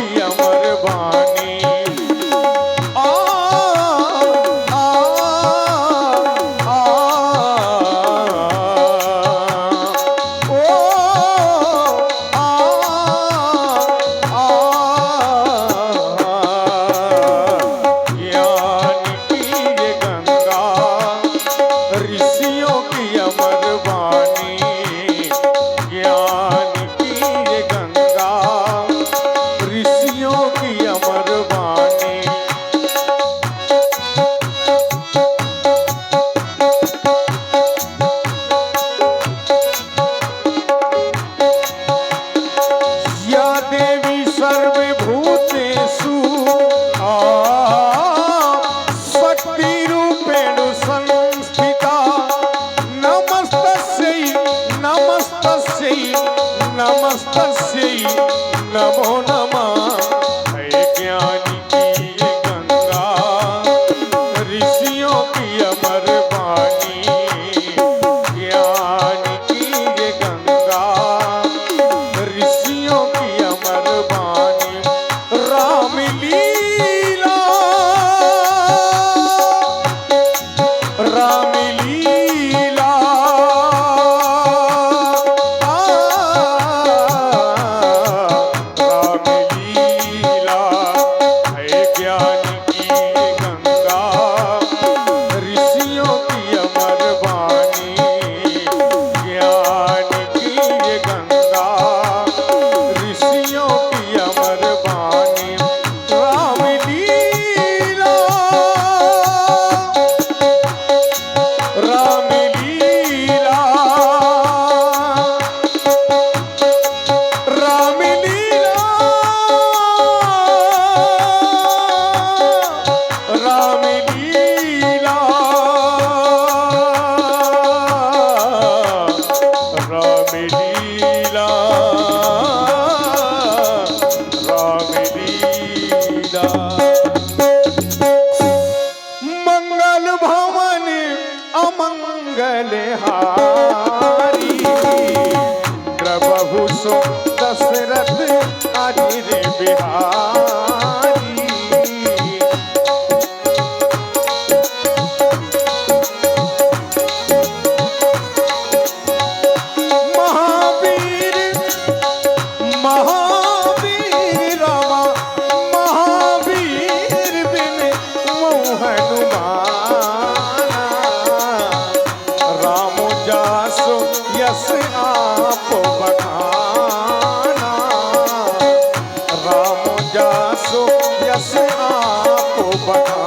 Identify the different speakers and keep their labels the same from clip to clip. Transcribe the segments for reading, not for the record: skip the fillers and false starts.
Speaker 1: की अमर वाणी। आ आ आ ओ आ ज्ञान की ये गंगा ऋषियों की अमर वाणी। ज्ञान की ये गंगा ऋषियों की अमर वाणी। या देवी सर्वभूतेषु शक्तिरूपेण संस्थिता। नमस्तस्यै नमस्तस्यै नमस्तस्यै नमो नमः। है ज्ञानी की ये गंगा ऋषियों की अमर वाणी। ज्ञान की ये गंगा ऋषियों की अमर वाणी। रामलीला रामलीला रामलीला है ज्ञान की ये गंगा ऋषियों की अमर वाणी। ज्ञान की ये गंगा ऋषियों की अमर वाणी। रामलीला रामलीला रामलीला रामलीला रामलीला रामलीला। मंगल भवन अमंगल हारी। प्रभु सो दशरथ अनिर बिहारी। महावीर महावीर रामा महावीर बिन हनुमाना। राम जासो यस आप बखाना। राम जासो यस आप बखाना।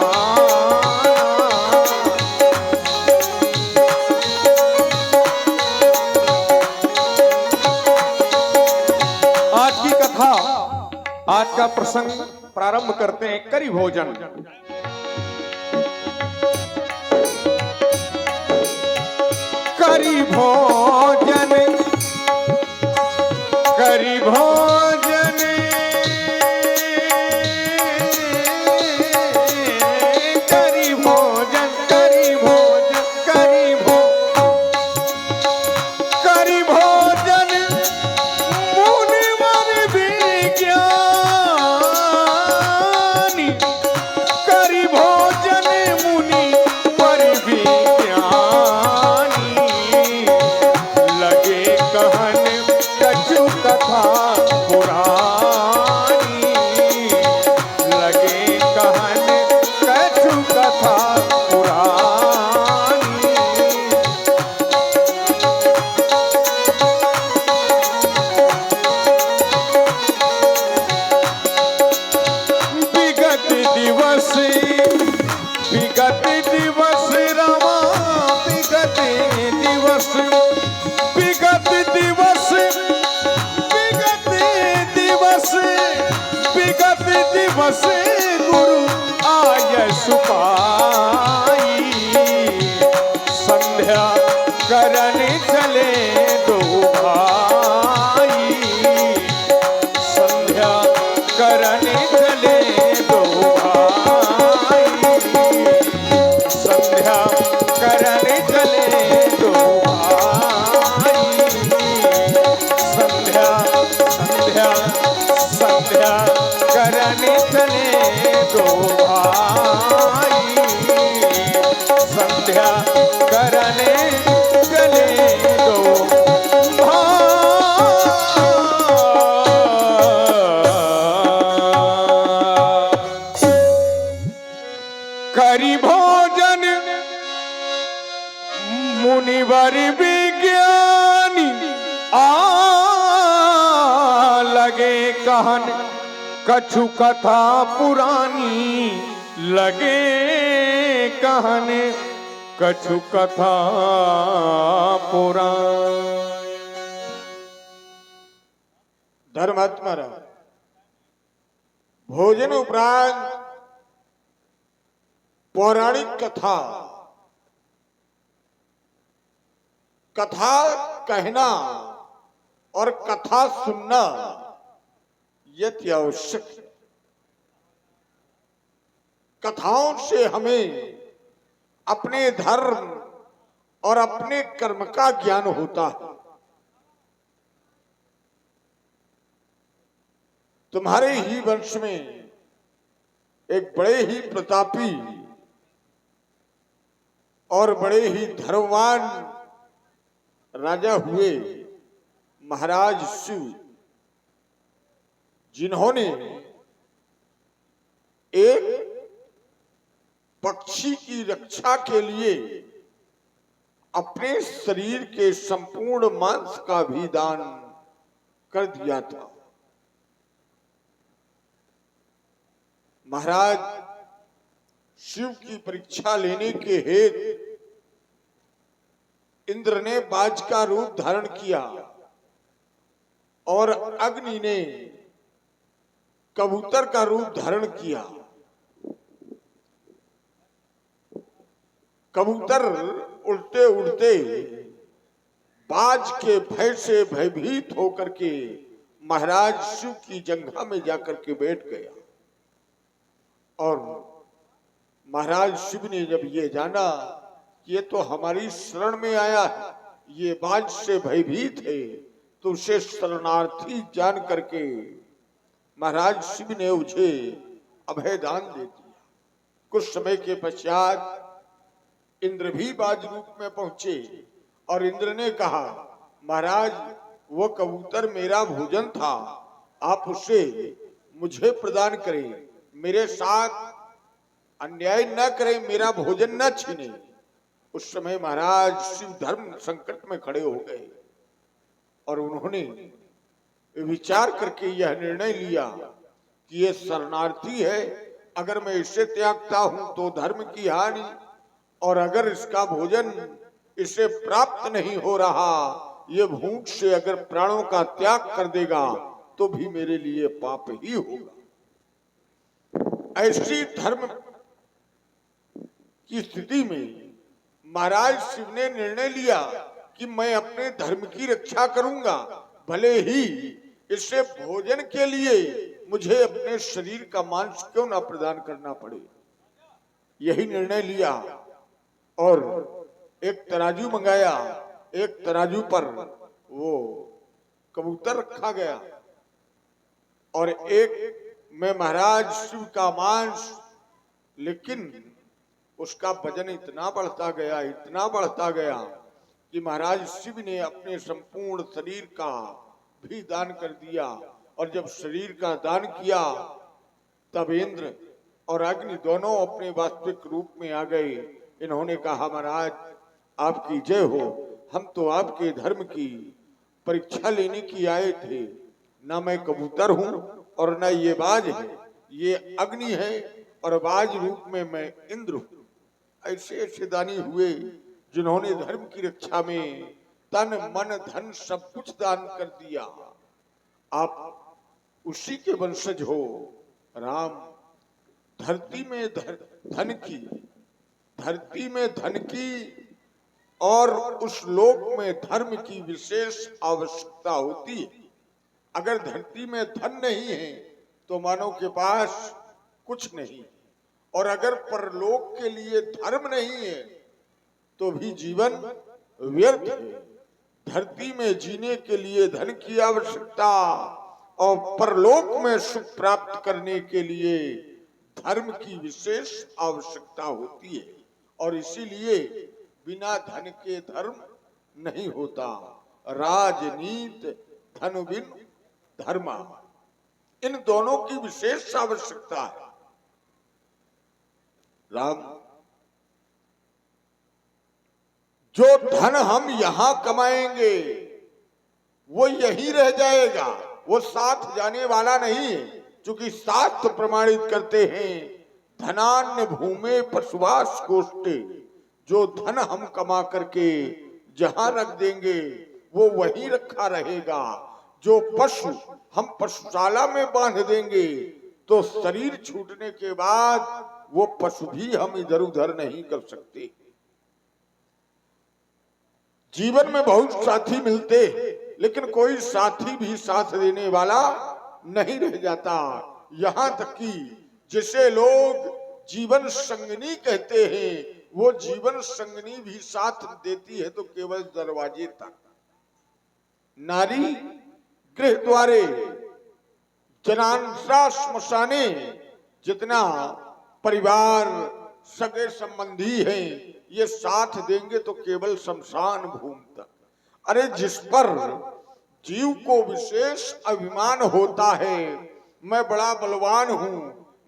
Speaker 1: आज की कथा, आज का प्रसंग प्रारंभ करते हैं करी भोजन। करी भोजन करी भोजन करी भोजन करी भोजन करी करी भोजन मुनिवर विज्ञानी। करी भोजन मुनि पर विज्ञानी। लगे कहन कछु कथा पुरानी। लगे कहन कछु कथा पुरानी। विगत दिवस विगत दिवस रमा विगत दिवस विगत दिवस विगत दिवस विगत दिवस गुरु आय सुपाई। संध्या करन चले दो भाई। संध्या करन चले दो भाई। संध्या करन चले दो भाई। संध्या संध्या संध्या करने चले दो भाई, संध्या करने चले दो भाई। करी भोजन मुनिवर विज्ञानी लगे कहन कछु कथा पुरानी, लगे कहन कछु कथा पुरानी।
Speaker 2: धर्मात्मा भोजन उपरांत पौराणिक कथा, कथा कहना और कथा सुनना यति आवश्यक है। कथाओं से हमें अपने धर्म और अपने कर्म का ज्ञान होता है। तुम्हारे ही वंश में एक बड़े ही प्रतापी और बड़े ही धर्मवान राजा हुए महाराज शिव, जिन्होंने एक पक्षी की रक्षा के लिए अपने शरीर के संपूर्ण मांस का भी दान कर दिया था। महाराज शिव की परीक्षा लेने के हेतु इंद्र ने बाज का रूप धारण किया और अग्नि ने कबूतर का रूप धारण किया। कबूतर उड़ते उड़ते बाज के भय से भयभीत होकर के महाराज शिव की जंघा में जाकर के बैठ गया। और महाराज शिव ने जब ये जाना कि ये तो हमारी शरण में आया है, ये बाज से भयभीत है, तो उसे शरणार्थी जान करके महाराज शिव ने उसे अभय दान दे दिया। कुछ समय के पश्चात इंद्र भी बाज रूप में पहुंचे और इंद्र ने कहा, महाराज वो कबूतर मेरा भोजन था, आप उसे मुझे प्रदान करें, मेरे साथ अन्याय न करें, मेरा भोजन न छीने। उस समय महाराज शिव धर्म संकट में खड़े हो गए और उन्होंने विचार करके यह निर्णय लिया कि ये शरणार्थी है, अगर मैं इसे त्यागता हूं तो धर्म की हानि, और अगर इसका भोजन इसे प्राप्त नहीं हो रहा, ये भूख से अगर प्राणों का त्याग कर देगा तो भी मेरे लिए पाप ही होगा। ऐसी धर्म की स्थिति में महाराज शिव ने निर्णय लिया कि मैं अपने धर्म की रक्षा करूंगा, भले ही इससे भोजन के लिए मुझे अपने शरीर का मांस क्यों ना प्रदान करना पड़े। यही निर्णय लिया और एक तराजू मंगाया, एक तराजू पर वो कबूतर रखा गया और एक में महाराज शिव का मांस, लेकिन उसका वजन इतना बढ़ता गया, इतना बढ़ता गया कि महाराज शिव ने अपने संपूर्ण शरीर का भी दान कर दिया। और जब शरीर का दान किया तब इंद्र और अग्नि दोनों अपने वास्तविक रूप में आ गए। इन्होंने कहा, महाराज आपकी जय हो, हम तो आपके धर्म की परीक्षा लेने की आए थे, ना मैं कबूतर हूं और न ये बाज है, ये अग्नि है और बाज रूप में मैं इंद्र हूं। ऐसे ऐसे दानी हुए जिन्होंने धर्म की रक्षा में तन मन धन सब कुछ दान कर दिया। आप उसी के वंशज हो। राम धरती में धन की और उस लोक में धर्म की विशेष आवश्यकता होती है। अगर धरती में धन नहीं है तो मानव के पास कुछ नहीं, और अगर परलोक के लिए धर्म नहीं है तो भी जीवन व्यर्थ है। धरती में जीने के लिए धन की आवश्यकता और परलोक में सुख प्राप्त करने के लिए धर्म की विशेष आवश्यकता होती है। और इसीलिए बिना धन के धर्म नहीं होता। राजनीत धन बिन धर्म, इन दोनों की विशेष आवश्यकता है। राम, जो धन हम यहां कमाएंगे वो यही रह जाएगा, वो साथ जाने वाला नहीं है। क्योंकि शास्त्र प्रमाणित करते हैं धनान्य भूमे पशुवास कोष्ठे, जो धन हम कमा करके जहां रख देंगे वो वहीं रखा रहेगा। जो पशु हम पशुशाला में बांध देंगे तो शरीर छूटने के बाद वो पशु भी हम इधर उधर नहीं कर सकते। जीवन में बहुत साथी मिलते लेकिन कोई साथी भी साथ देने वाला नहीं रह जाता। यहां तक कि जिसे लोग जीवन संगनी कहते हैं वो जीवन संगनी भी साथ देती है तो केवल दरवाजे तक। नारी गृह द्वारे जनांसा श्मशाने, जितना परिवार सगे संबंधी हैं ये साथ देंगे तो केवल शमशान भूमि तक। अरे जिस पर जीव को विशेष अभिमान होता है, मैं बड़ा बलवान हूं,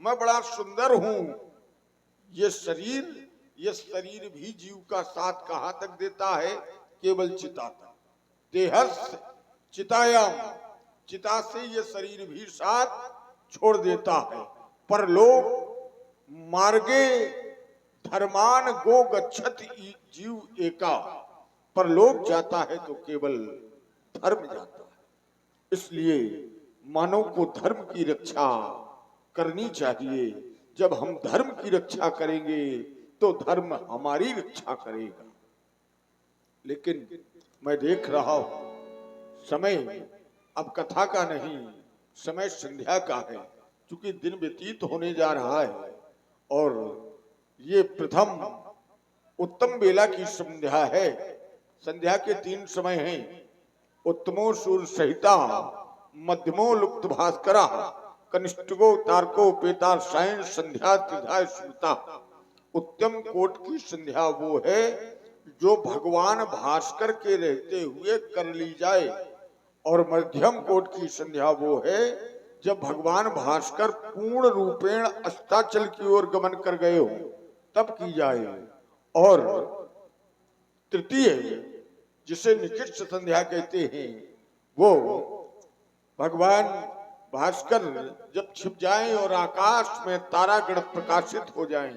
Speaker 2: मैं बड़ा सुंदर हूं, ये शरीर भी जीव का साथ कहां तक देता है? केवल चिता तक। देहस्य चितायाम, चिता से ये शरीर भी साथ छोड़ देता है। पर लोग मार्गे धर्मान गो गच्छति जीव एका, पर लोग जाता है तो केवल धर्म जाता है। इसलिए मानव को धर्म की रक्षा करनी चाहिए। जब हम धर्म की रक्षा करेंगे तो धर्म हमारी रक्षा करेगा। लेकिन मैं देख रहा हूं समय अब कथा का नहीं, समय संध्या का है। क्योंकि दिन व्यतीत होने जा रहा है और ये प्रथम उत्तम बेला की संध्या है। संध्या के 3 समय हैं, उत्तमो सूर्य सहिता, मध्यमो लुप्त भास्करा, कनिष्ठगो तारको पेता सायं संध्या त्रिधा स्मृता। उत्तम कोट की संध्या वो है जो भगवान भास्कर के रहते हुए कर ली जाए, और मध्यम कोट की संध्या वो है जब भगवान भास्कर पूर्ण रूपेण अस्ताचल की ओर गमन कर गए हो तब की जाए। और तृतीय जिसे निकृष्ट संध्या कहते हैं वो भगवान भास्कर जब छिप जाएं और आकाश में तारागण प्रकाशित हो जाएं